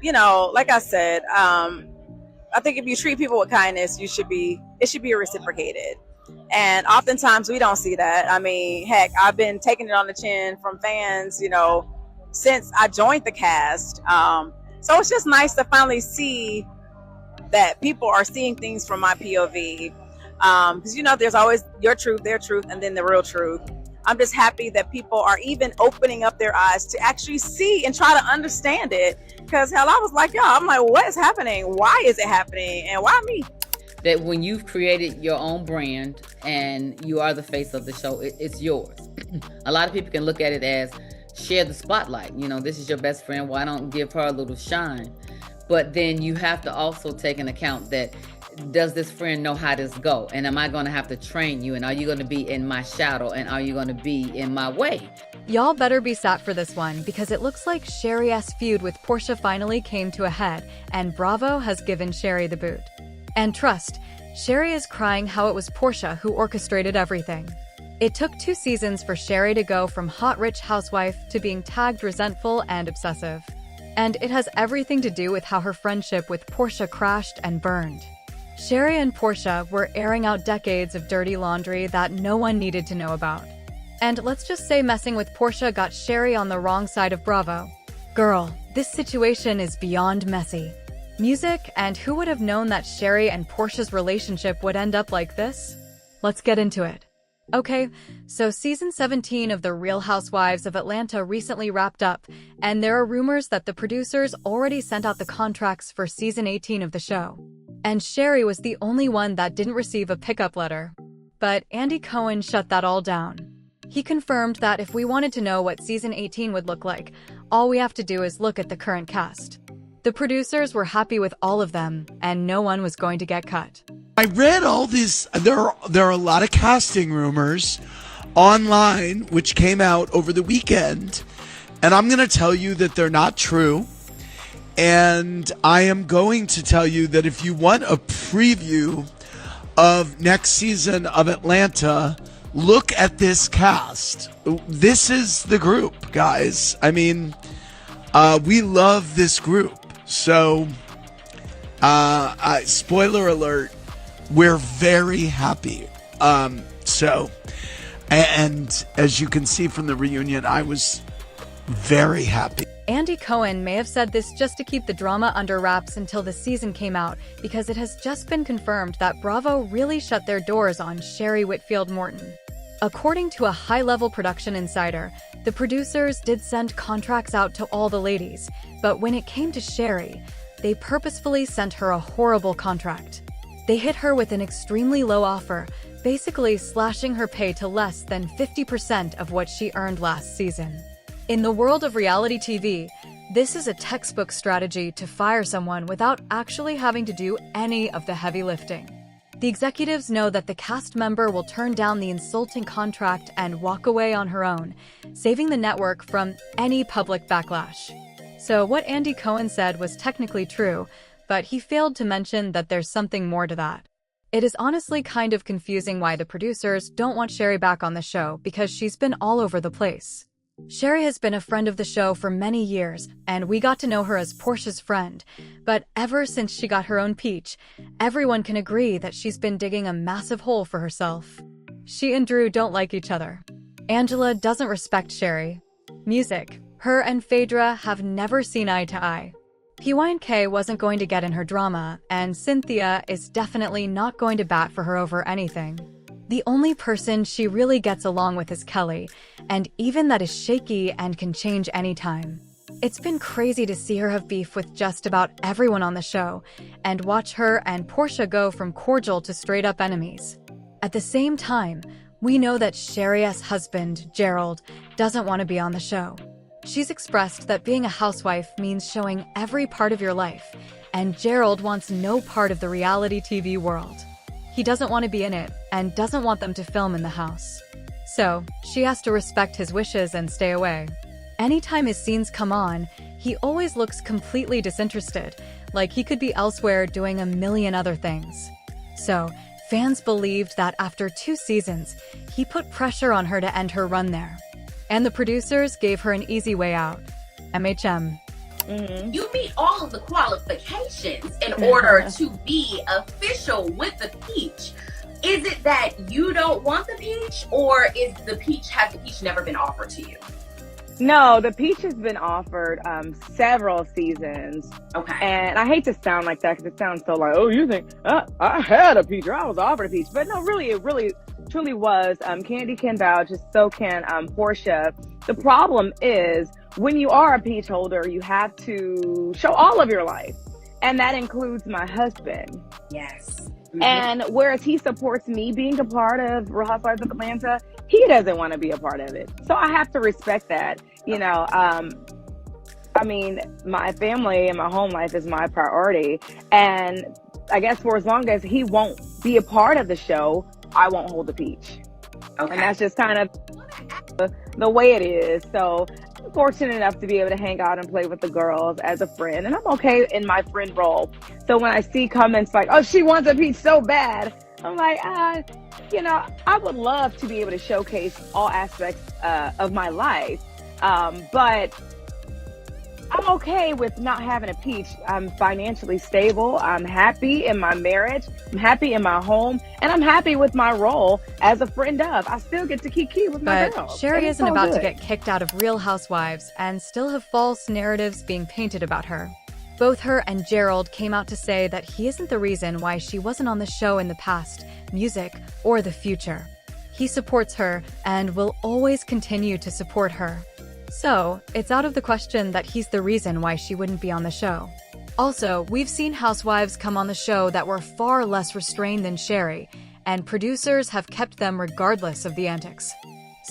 like I said, I think if you treat people with kindness, it should be reciprocated. And oftentimes we don't see that. I mean, heck, I've been taking it on the chin from fans, since I joined the cast. So it's just nice to finally see that people are seeing things from my POV. Because, there's always your truth, their truth, and then the real truth. I'm just happy that people are even opening up their eyes to actually see and try to understand it. Because, hell, I was like, I'm like, what is happening? Why is it happening? And why me? That when you've created your own brand and you are the face of the show, it's yours. A lot of people can look at it as share the spotlight. This is your best friend. Why don't give her a little shine? But then you have to also take into account that, does this friend know how this go? And am I going to have to train you? And are you going to be in my shadow? And are you going to be in my way? Y'all better be sat for this one, because it looks like Sherry's feud with Porsha finally came to a head, and Bravo has given Sherry the boot. And trust, Sherry is crying how it was Porsha who orchestrated everything. It took 2 seasons for Sherry to go from hot rich housewife to being tagged resentful and obsessive. And it has everything to do with how her friendship with Porsha crashed and burned. Sherry and Porsha were airing out decades of dirty laundry that no one needed to know about. And let's just say messing with Porsha got Sherry on the wrong side of Bravo. Girl, this situation is beyond messy. Music, and who would have known that Sherry and Porsha's relationship would end up like this? Let's get into it. Okay, so season 17 of The Real Housewives of Atlanta recently wrapped up, and there are rumors that the producers already sent out the contracts for season 18 of the show. And Sherry was the only one that didn't receive a pickup letter. But Andy Cohen shut that all down. He confirmed that if we wanted to know what season 18 would look like, all we have to do is look at the current cast. The producers were happy with all of them, and no one was going to get cut. I read all these. There are a lot of casting rumors online which came out over the weekend, and I'm going to tell you that they're not true. And I am going to tell you that if you want a preview of next season of Atlanta, look at this cast. This is the group, guys. I mean, we love this group. So, spoiler alert, we're very happy. And as you can see from the reunion, I was very happy. Andy Cohen may have said this just to keep the drama under wraps until the season came out, because it has just been confirmed that Bravo really shut their doors on Sherry Whitfield Morton. According to a high-level production insider, the producers did send contracts out to all the ladies, but when it came to Sherry, they purposefully sent her a horrible contract. They hit her with an extremely low offer, basically slashing her pay to less than 50% of what she earned last season. In the world of reality TV, this is a textbook strategy to fire someone without actually having to do any of the heavy lifting. The executives know that the cast member will turn down the insulting contract and walk away on her own, saving the network from any public backlash. So what Andy Cohen said was technically true, but he failed to mention that there's something more to that. It is honestly kind of confusing why the producers don't want Sherry back on the show, because she's been all over the place. Sherry has been a friend of the show for many years, and we got to know her as Porsha's friend. But ever since she got her own peach, everyone can agree that she's been digging a massive hole for herself. She and Drew don't like each other. Angela doesn't respect Sherry. Music. Her and Phaedra have never seen eye to eye. PYNK wasn't going to get in her drama, and Cynthia is definitely not going to bat for her over anything. The only person she really gets along with is Kelly, and even that is shaky and can change anytime. It's been crazy to see her have beef with just about everyone on the show, and watch her and Porsha go from cordial to straight-up enemies. At the same time, we know that Sherry's husband, Gerald, doesn't want to be on the show. She's expressed that being a housewife means showing every part of your life, and Gerald wants no part of the reality TV world. He doesn't want to be in it, and doesn't want them to film in the house. So, she has to respect his wishes and stay away. Anytime his scenes come on, he always looks completely disinterested, like he could be elsewhere doing a million other things. So, fans believed that after 2 seasons, he put pressure on her to end her run there. And the producers gave her an easy way out. MHM. You meet all of the qualifications in order to be official with the peach. Is it that you don't want the peach, or has the peach never been offered to you? No, the peach has been offered several seasons. Okay. And I hate to sound like that because it sounds so like, oh, you think I had a peach or I was offered a peach. But no, really, it really truly was. Candy can vouch, just so can Porsha. The problem is when you are a peach holder, you have to show all of your life. And that includes my husband. Yes. And whereas he supports me being a part of Real Housewives of Atlanta, he doesn't want to be a part of it. So I have to respect that. You know, I mean, my family and my home life is my priority. And I guess for as long as he won't be a part of the show, I won't hold the peach. Okay. And that's just kind of the way it is. So I'm fortunate enough to be able to hang out and play with the girls as a friend. And I'm okay in my friend role. So when I see comments like, oh, she wants a peach so bad, I'm like, you know, I would love to be able to showcase all aspects of my life. But I'm okay with not having a peach. I'm financially stable. I'm happy in my marriage. I'm happy in my home. And I'm happy with my role as a friend of. I still get to kiki with my But girls. Sherry And it's isn't all about to good. get kicked out of Real Housewives and still have false narratives being painted about her. Both her and Gerald came out to say that he isn't the reason why she wasn't on the show in the past, music, or the future. He supports her and will always continue to support her. So, it's out of the question that he's the reason why she wouldn't be on the show. Also, we've seen housewives come on the show that were far less restrained than Sherry, and producers have kept them regardless of the antics.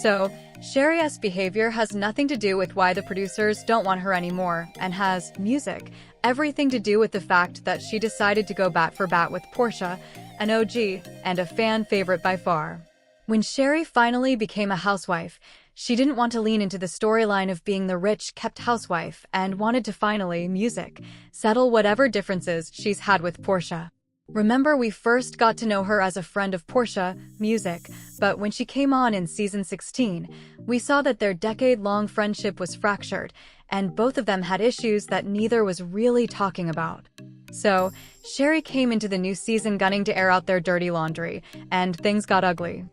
So, Sherry's behavior has nothing to do with why the producers don't want her anymore, and has music, everything to do with the fact that she decided to go bat for bat with Porsha, an OG, and a fan favorite by far. When Sherry finally became a housewife, she didn't want to lean into the storyline of being the rich, kept housewife and wanted to finally, music, settle whatever differences she's had with Porsha. Remember, we first got to know her as a friend of Porsha, music, but when she came on in season 16, we saw that their decade-long friendship was fractured, and both of them had issues that neither was really talking about. So, Sherry came into the new season gunning to air out their dirty laundry, and things got ugly.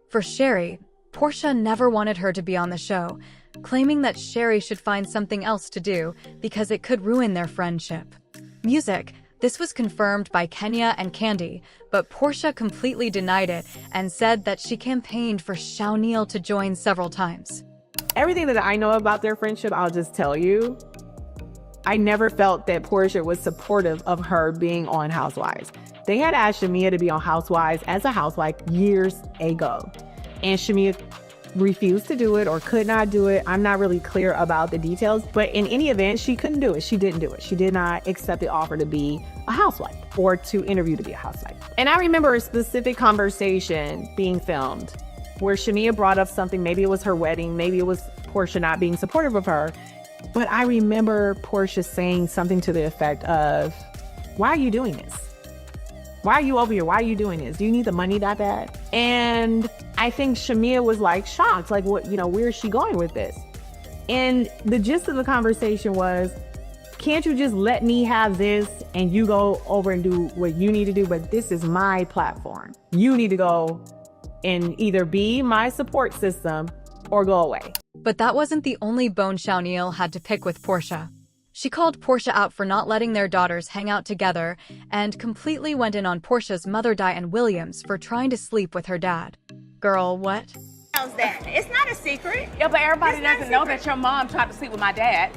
For Sherry, Porsha never wanted her to be on the show, claiming that Sherry should find something else to do because it could ruin their friendship. Music, this was confirmed by Kenya and Candy, but Porsha completely denied it and said that she campaigned for Shawneel to join several times. Everything that I know about their friendship, I'll just tell you. I never felt that Porsha was supportive of her being on Housewives. They had asked Shamea to be on Housewives as a housewife years ago. And Shamea refused to do it or could not do it. I'm not really clear about the details, but in any event, she couldn't do it. She didn't do it. She did not accept the offer to be a housewife or to interview to be a housewife. And I remember a specific conversation being filmed where Shamea brought up something. Maybe it was her wedding. Maybe it was Porsha not being supportive of her. But I remember Porsha saying something to the effect of, why are you doing this? Why are you over here? Why are you doing this? Do you need the money that bad? And I think Shamea was like shocked, like, what, you know, where is she going with this? And the gist of the conversation was, can't you just let me have this and you go over and do what you need to do? But this is my platform. You need to go and either be my support system or go away. But that wasn't the only bone Shawneel had to pick with Porsha. She called Porsha out for not letting their daughters hang out together and completely went in on Porsha's mother Diane Williams for trying to sleep with her dad. Girl, what? How's that? It's not a secret. Yeah, but everybody doesn't know that your mom tried to sleep with my dad.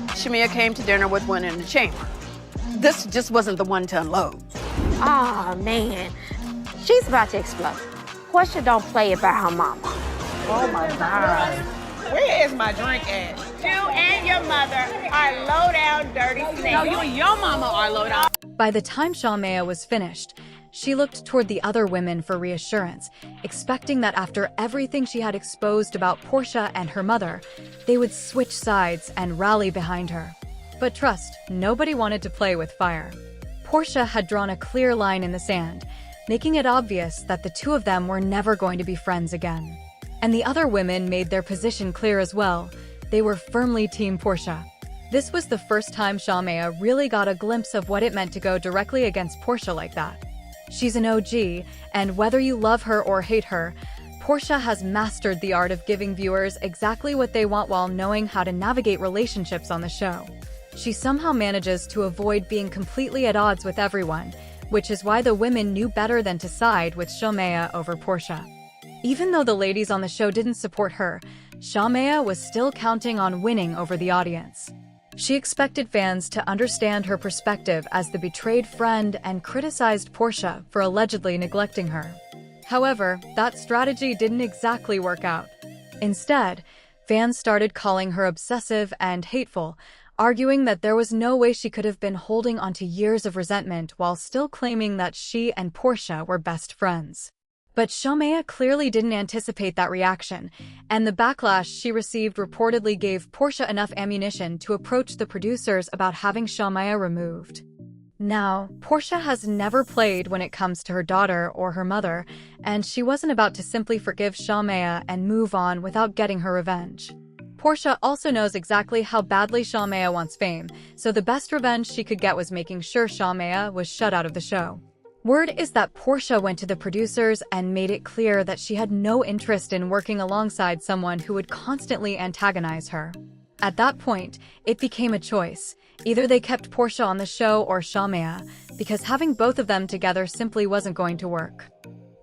Shamea came to dinner with one in the chamber. This just wasn't the one to unload. Oh, man. She's about to explode. Porsha don't play about her mama. Oh my God. Where is my drink at? You and your mother are low-down dirty snakes. No, you and your mama are low down. By the time Shamea was finished, she looked toward the other women for reassurance, expecting that after everything she had exposed about Porsha and her mother, they would switch sides and rally behind her. But trust, nobody wanted to play with fire. Porsha had drawn a clear line in the sand, making it obvious that the two of them were never going to be friends again. And the other women made their position clear as well. They were firmly Team Porsha. This was the first time Shamea really got a glimpse of what it meant to go directly against Porsha like that. She's an OG, and whether you love her or hate her, Porsha has mastered the art of giving viewers exactly what they want while knowing how to navigate relationships on the show. She somehow manages to avoid being completely at odds with everyone, which is why the women knew better than to side with Shamea over Porsha. Even though the ladies on the show didn't support her, Shamea was still counting on winning over the audience. She expected fans to understand her perspective as the betrayed friend and criticized Porsha for allegedly neglecting her. However, that strategy didn't exactly work out. Instead, fans started calling her obsessive and hateful, arguing that there was no way she could have been holding onto years of resentment while still claiming that she and Porsha were best friends. But Shamea clearly didn't anticipate that reaction, and the backlash she received reportedly gave Porsha enough ammunition to approach the producers about having Shamea removed. Now, Porsha has never played when it comes to her daughter or her mother, and she wasn't about to simply forgive Shamea and move on without getting her revenge. Porsha also knows exactly how badly Shamea wants fame, so the best revenge she could get was making sure Shamea was shut out of the show. Word is that Porsha went to the producers and made it clear that she had no interest in working alongside someone who would constantly antagonize her. At that point, it became a choice. Either they kept Porsha on the show or Shamea, because having both of them together simply wasn't going to work.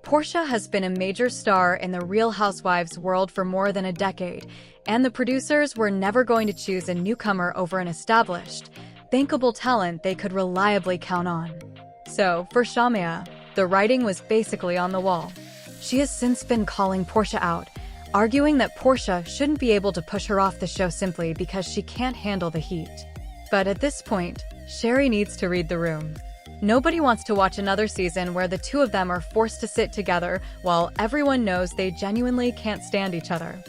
Porsha has been a major star in the Real Housewives world for more than a decade, and the producers were never going to choose a newcomer over an established, bankable talent they could reliably count on. So, for Shamea, the writing was basically on the wall. She has since been calling Porsha out, arguing that Porsha shouldn't be able to push her off the show simply because she can't handle the heat. But at this point, Sherry needs to read the room. Nobody wants to watch another season where the two of them are forced to sit together while everyone knows they genuinely can't stand each other.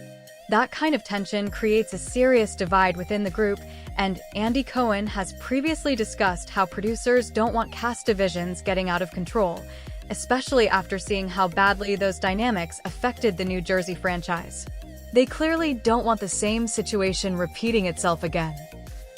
That kind of tension creates a serious divide within the group, and Andy Cohen has previously discussed how producers don't want cast divisions getting out of control, especially after seeing how badly those dynamics affected the New Jersey franchise. They clearly don't want the same situation repeating itself again.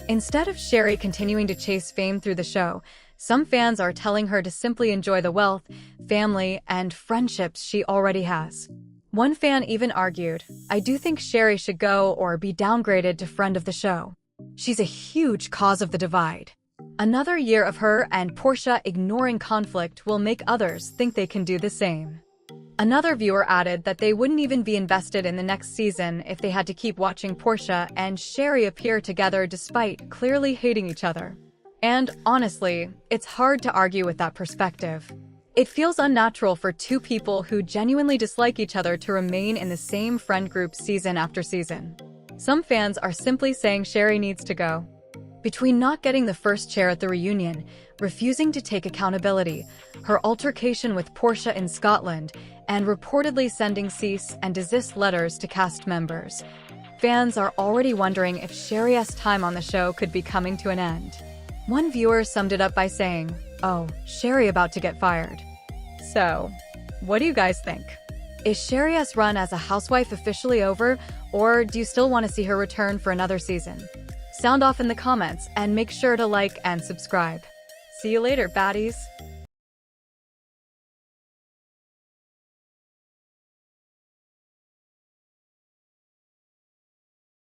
Instead of Sherry continuing to chase fame through the show, some fans are telling her to simply enjoy the wealth, family, and friendships she already has. One fan even argued, "I do think Sherry should go or be downgraded to friend of the show. She's a huge cause of the divide." Another year of her and Porsha ignoring conflict will make others think they can do the same. Another viewer added that they wouldn't even be invested in the next season if they had to keep watching Porsha and Sherry appear together despite clearly hating each other. And honestly, it's hard to argue with that perspective. It feels unnatural for two people who genuinely dislike each other to remain in the same friend group season after season. Some fans are simply saying Sherry needs to go. Between not getting the first chair at the reunion, refusing to take accountability, her altercation with Porsha in Scotland, and reportedly sending cease and desist letters to cast members, fans are already wondering if Sherry's time on the show could be coming to an end. One viewer summed it up by saying, "Oh, Sherry about to get fired." So, what do you guys think? Is Sherry's run as a housewife officially over, or do you still want to see her return for another season? Sound off in the comments and make sure to like and subscribe. See you later, baddies.